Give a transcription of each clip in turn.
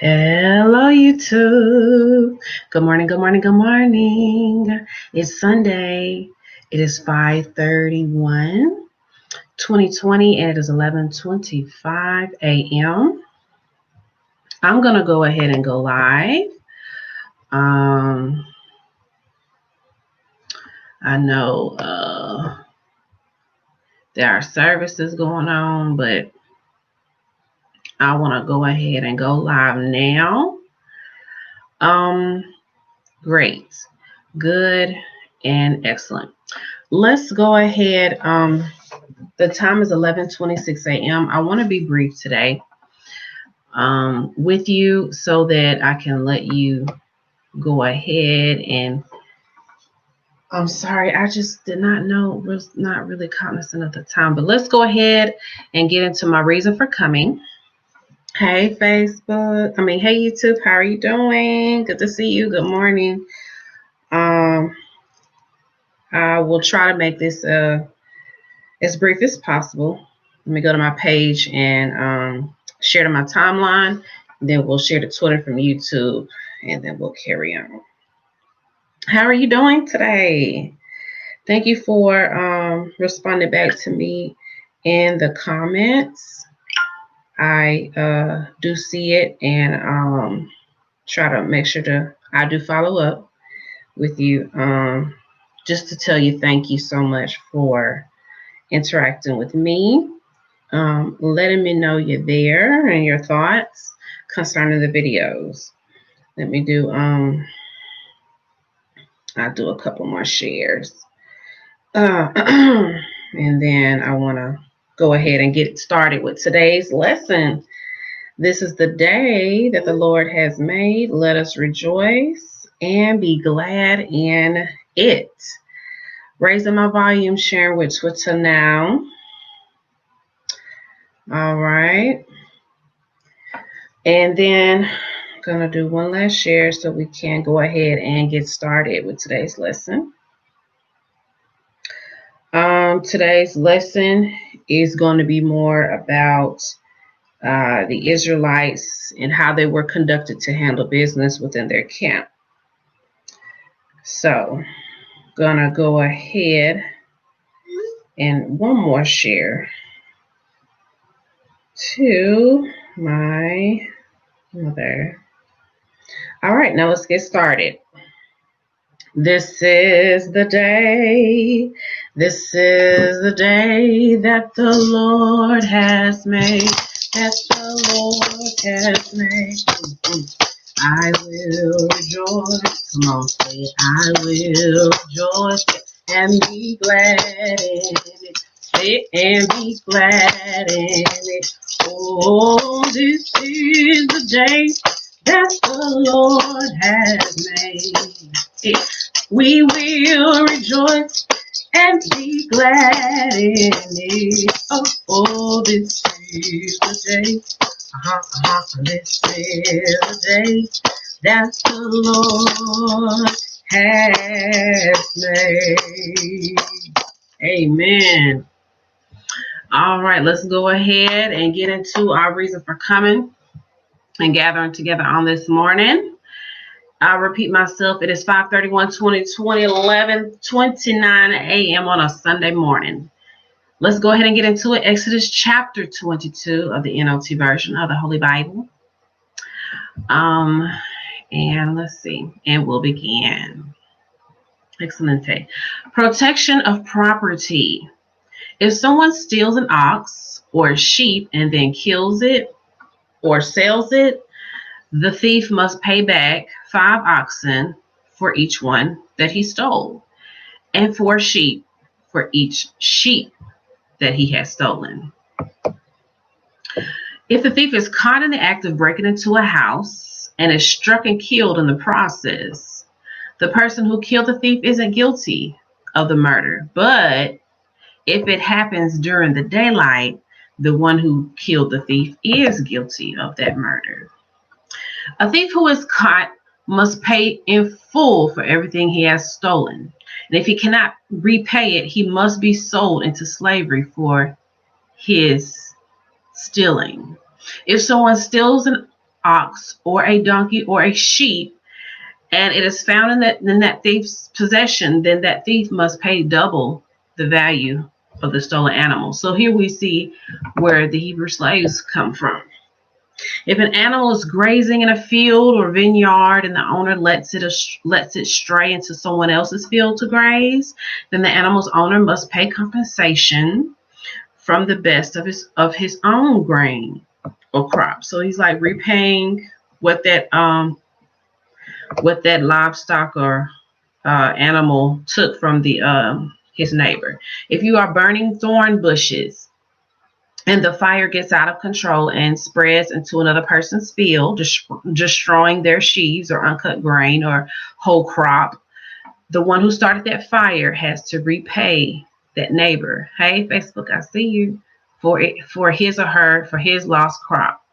Hello, YouTube. Good morning, good morning, good morning. It's Sunday. It is 5:31, 2020, and it is 11:25 a.m. I'm going to go ahead and go live. Um, I know there are services going on, but I want to go ahead and go live now. Great, good, and excellent. Let's go ahead. The time is 11:26 a.m. I want to be brief today with you so that I can let you go ahead. And I'm sorry, I just did not know, was not really cognizant of the time. But let's go ahead and get into my reason for coming. Hey, hey, YouTube, how are you doing? Good to see you. Good morning. I will try to make this as brief as possible. Let me go to my page and share to my timeline. Then we'll share the Twitter from YouTube, and then we'll carry on. How are you doing today? Thank you for responding back to me in the comments. I do see it and try to make sure I do follow up with you just to tell you thank you so much for interacting with me. Letting me know you're there and your thoughts concerning the videos. Let me do I'll do a couple more shares. And then I want to go ahead and get started with today's lesson. This is the day that the Lord has made. Let us rejoice and be glad in it. Raising my volume, sharing with Twitter now. All right. And then I'm going to do one last share so we can go ahead and get started with today's lesson. Today's lesson is going to be more about the Israelites and how they were conducted to handle business within their camp. So, gonna go ahead and one more share to my mother. All right, now let's get started. This is the day that the Lord has made, that the Lord has made. I will rejoice, come on, say it. I will rejoice and be glad in it, say it and be glad in it. Oh, this is the day that the Lord has made. We will rejoice and be glad in it. Oh, this is the day. This is the day that the Lord has made. Amen. All right, let's go ahead and get into our reason for coming and gathering together on this morning. I'll repeat myself. It is 5:31, 2020, 11:29 a.m. on a Sunday morning. Let's go ahead and get into it. Exodus chapter 22 of the NLT version of the Holy Bible. And let's see. And we'll begin. Excellent. Protection of property. If someone steals an ox or a sheep and then kills it or sells it, the thief must pay back 5 oxen for each one that he stole, and 4 sheep for each sheep that he has stolen. If the thief is caught in the act of breaking into a house and is struck and killed in the process, the person who killed the thief isn't guilty of the murder. But if it happens during the daylight, the one who killed the thief is guilty of that murder. A thief who is caught must pay in full for everything he has stolen. And if he cannot repay it, he must be sold into slavery for his stealing. If someone steals ox, or a donkey, or a sheep, and it is found in that thief's possession, then that thief must pay double the value of the stolen animal. So here we see where the Hebrew slaves come from. If an animal is grazing in a field or vineyard and the owner lets it stray into someone else's field to graze, then the animal's owner must pay compensation from the best of his own grain or crop. So he's like repaying what that livestock or animal took from the his neighbor. If you are burning thorn bushes and the fire gets out of control and spreads into another person's field, destroying their sheaves or uncut grain or whole crop, the one who started that fire has to repay that neighbor. Hey, Facebook, I see you, for his or her, for his lost crop.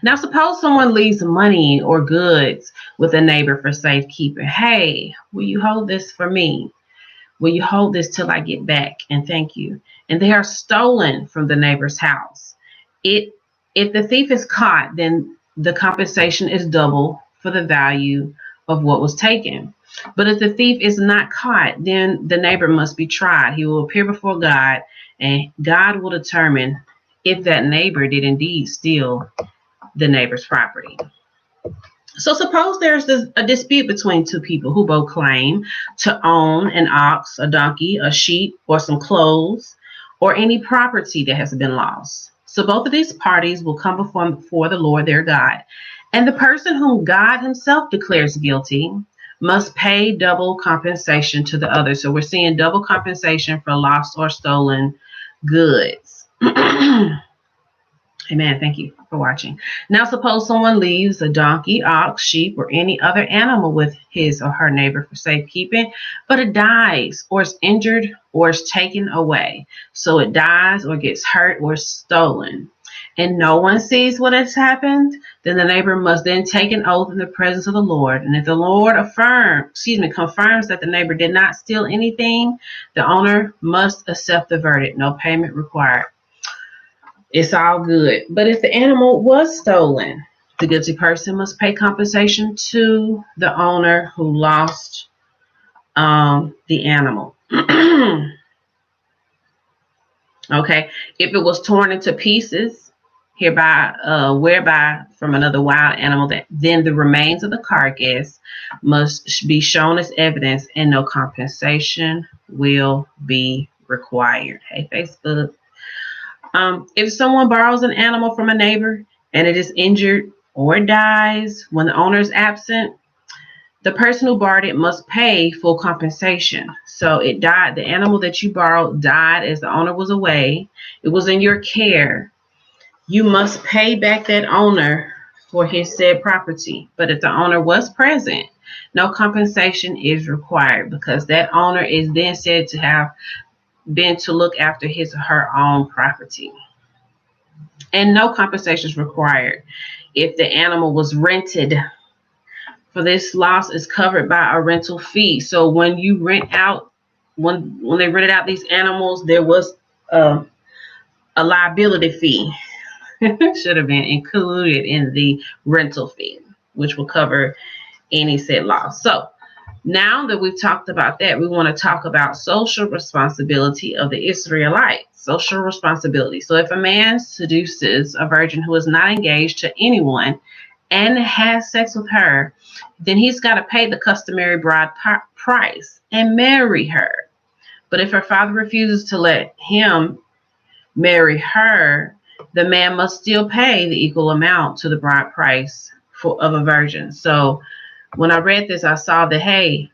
Now, suppose someone leaves money or goods with a neighbor for safekeeping. Hey, will you hold this for me? Will you hold this till I get back? And thank you. And they are stolen from the neighbor's house. If the thief is caught, then the compensation is double for the value of what was taken. But if the thief is not caught, then the neighbor must be tried. He will appear before God, and God will determine if that neighbor did indeed steal the neighbor's property. So suppose there's a dispute between two people who both claim to own an ox, a donkey, a sheep, or some clothes, or any property that has been lost. So both of these parties will come before the Lord their God. And the person whom God himself declares guilty must pay double compensation to the other. So we're seeing double compensation for lost or stolen goods. Amen. Thank you for watching. Now, suppose someone leaves a donkey, ox, sheep, or any other animal with his or her neighbor for safekeeping, but it dies or is injured or is taken away. So it dies or gets hurt or stolen, and no one sees what has happened, then the neighbor must then take an oath in the presence of the Lord. And if the Lord confirms that the neighbor did not steal anything, the owner must accept the verdict. No payment required. It's all good. But if the animal was stolen, the guilty person must pay compensation to the owner who lost the animal. Okay. If it was torn into pieces, whereby from another wild animal, then the remains of the carcass must be shown as evidence, and no compensation will be required. Hey, Facebook. If someone borrows an animal from a neighbor and it is injured or dies when the owner is absent, the person who borrowed it must pay full compensation. So it died. The animal that you borrowed died as the owner was away. It was in your care. You must pay back that owner for his said property. But if the owner was present, no compensation is required, because that owner is then said to have been to look after his or her own property. And no compensation is required if the animal was rented, for this loss is covered by a rental fee. So when you rent out, when they rented out these animals, there was a liability fee should have been included in the rental fee, which will cover any said loss. So now that we've talked about that, we want to talk about social responsibility of the Israelites. Social responsibility. So if a man seduces a virgin who is not engaged to anyone and has sex with her, then he's got to pay the customary bride price and marry her. But if her father refuses to let him marry her, the man must still pay the equal amount to the bride price of a virgin. So when I read this, I saw that, hey,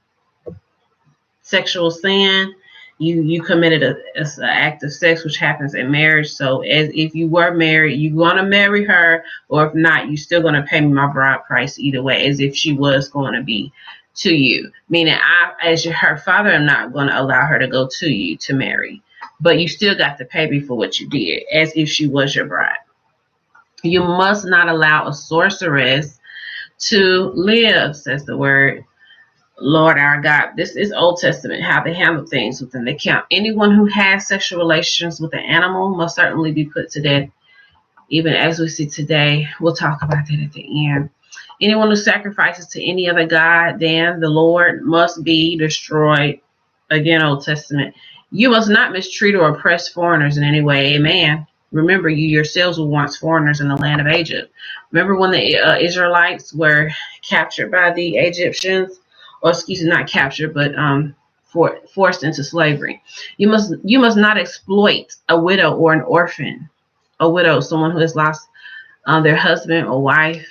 sexual sin, you committed an act of sex which happens in marriage. So as if you were married, you're going to marry her, or if not, you're still going to pay me my bride price either way, as if she was going to be to you. Meaning I, as her father, am not going to allow her to go to you to marry, but you still got to pay me for what you did, as if she was your bride. You must not allow a sorceress to live, says the word Lord our God. This is Old Testament, how they handle things within the camp. Anyone who has sexual relations with an animal must certainly be put to death even as we see today. We'll talk about that at the end. Anyone who sacrifices to any other god than the Lord must be destroyed. Again, Old Testament. You must not mistreat or oppress foreigners in any way. Amen. Remember, you yourselves were once foreigners in the land of Egypt. Remember when the Israelites were captured by the Egyptians, or excuse me, not captured, but forced into slavery. You must not exploit a widow or an orphan. A widow, someone who has lost their husband or wife,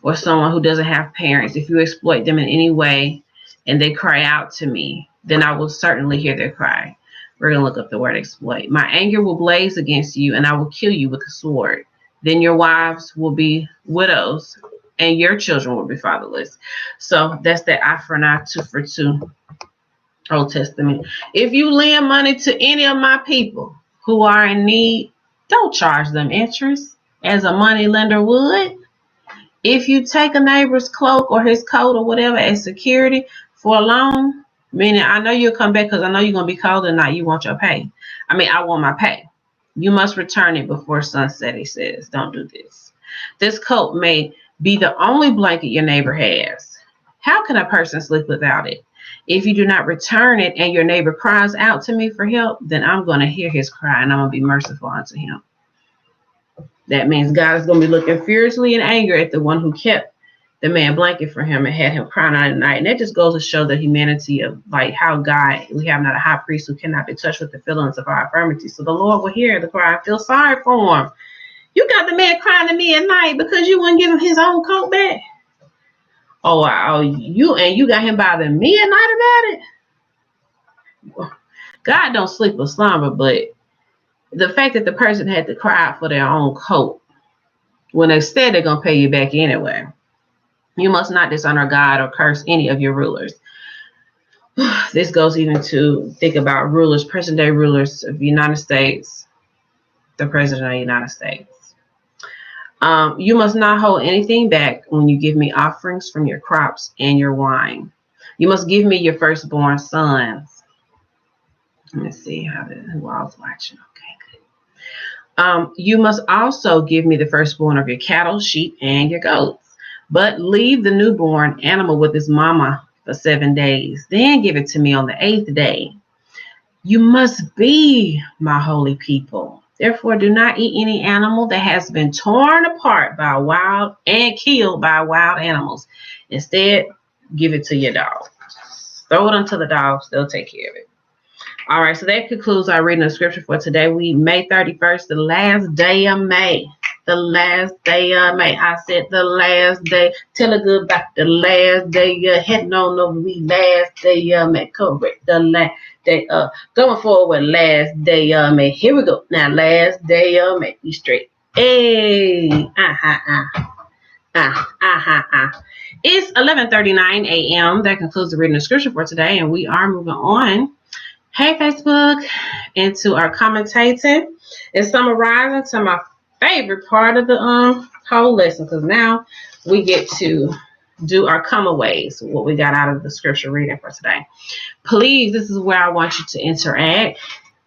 or someone who doesn't have parents. If you exploit them in any way and they cry out to me, then I will certainly hear their cry. We're going to look up the word exploit. My anger will blaze against you, and I will kill you with a sword. Then your wives will be widows, and your children will be fatherless. So that's the eye for an eye, tooth for tooth, Old Testament. If you lend money to any of my people who are in need, don't charge them interest as a money lender would. If you take a neighbor's cloak or his coat or whatever as security for a loan, meaning I know you'll come back because I know you're going to be cold tonight. You want your pay. I want my pay. You must return it before sunset, he says. Don't do this. This coat may be the only blanket your neighbor has. How can a person sleep without it? If you do not return it and your neighbor cries out to me for help, then I'm going to hear his cry and I'm going to be merciful unto him. That means God is going to be looking furiously in anger at the one who kept the man blanket for him and had him crying out at night. And that just goes to show the humanity of like how God, we have not a high priest who cannot be touched with the feelings of our infirmities. So the Lord will hear the cry and feel sorry for him. You got the man crying to me at night because you wouldn't give him his own coat back. Oh, wow. You got him bothering me at night about it? God don't sleep or slumber, but the fact that the person had to cry out for their own coat when they said they're going to pay you back anyway. You must not dishonor God or curse any of your rulers. This goes even to think about rulers, present day rulers of the United States, the president of the United States. You must not hold anything back when you give me offerings from your crops and your wine. You must give me your firstborn sons. Let me see who I was watching. Okay, good. You must also give me the firstborn of your cattle, sheep, and your goats. But leave the newborn animal with its mama for 7 days. Then give it to me on the 8th day. You must be my holy people. Therefore, do not eat any animal that has been torn apart by wild and killed by wild animals. Instead, give it to your dogs. Throw it unto the dogs. They'll take care of it. All right, so that concludes our reading of scripture for today. May 31st, the last day of May. The last day of May. I said the last day. Tell a good about the last day. Heading on over the last day of May. Correct. The last day of. Going forward, last day of May. Here we go. Now, last day of May. Be straight. Hey. It's 11:39 a.m. That concludes the reading of scripture for today, and we are moving on. Hey, Facebook, into our commentating and summarizing to my favorite part of the whole lesson, because now we get to do our come aways, what we got out of the scripture reading for today. Please, this is where I want you to interact.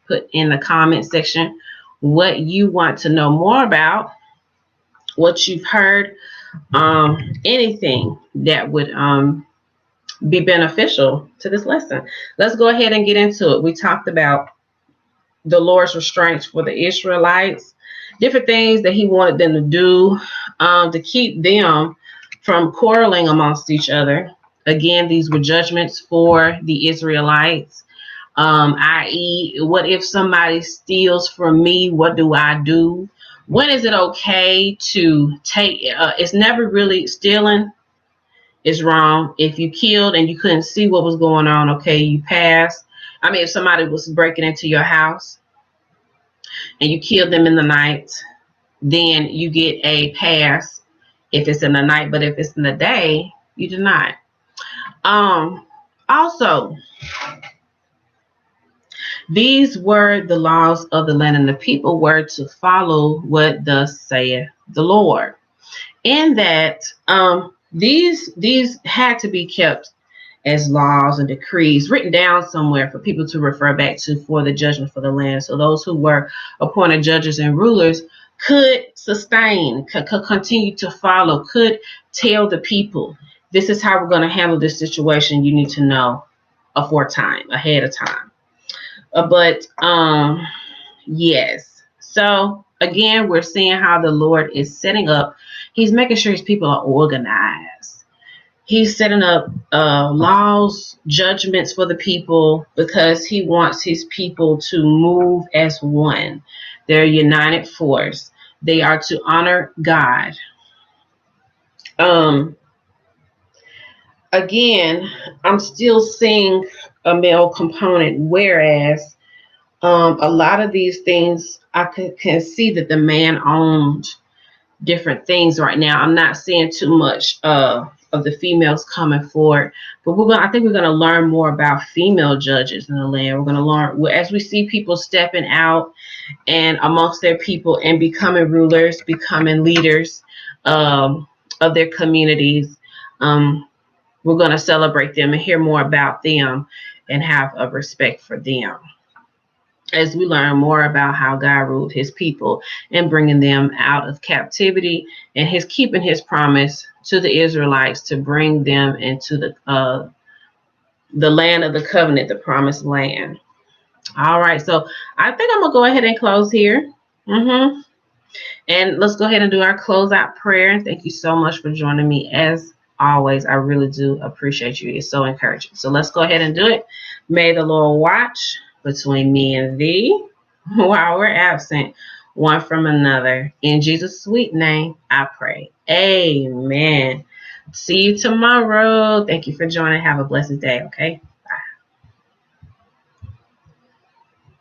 Put in the comment section what you want to know more about, what you've heard, anything that would be beneficial to this lesson. Let's go ahead and get into it. We talked about the Lord's restraints for the Israelites, different things that he wanted them to do to keep them from quarreling amongst each other. Again, these were judgments for the Israelites, i.e., what if somebody steals from me? What do I do? When is it okay to take? It's never really stealing. Is wrong. If you killed and you couldn't see what was going on, okay, you pass. If somebody was breaking into your house and you killed them in the night, then you get a pass if it's in the night, but if it's in the day, you do not. Also, these were the laws of the land, and the people were to follow what thus saith the Lord. In that, these had to be kept as laws and decrees written down somewhere for people to refer back to for the judgment for the land. So those who were appointed judges and rulers could sustain, could continue to follow, could tell the people, this is how we're going to handle this situation. You need to know ahead of time. But yes. So again, we're seeing how the Lord is setting up. He's making sure his people are organized. He's setting up laws, judgments for the people because he wants his people to move as one. They're a united force. They are to honor God. Again, I'm still seeing a male component, whereas a lot of these things I can see that the man owned different things right now. I'm not seeing too much of the females coming forward, but I think we're gonna learn more about female judges in the land. We're gonna learn as we see people stepping out and amongst their people and becoming rulers, becoming leaders of their communities. We're gonna celebrate them and hear more about them and have a respect for them as we learn more about how God ruled his people and bringing them out of captivity, and his keeping his promise to the Israelites to bring them into the land of the covenant, the promised land. All right, so I think I'm gonna go ahead and close here. And let's go ahead and do our closeout prayer. And thank you so much for joining me as always. I really do appreciate you. It's so encouraging. So let's go ahead and do it. May the Lord watch between me and thee while we're absent one from another. In Jesus' sweet name, I pray. Amen. See you tomorrow. Thank you for joining. Have a blessed day, okay?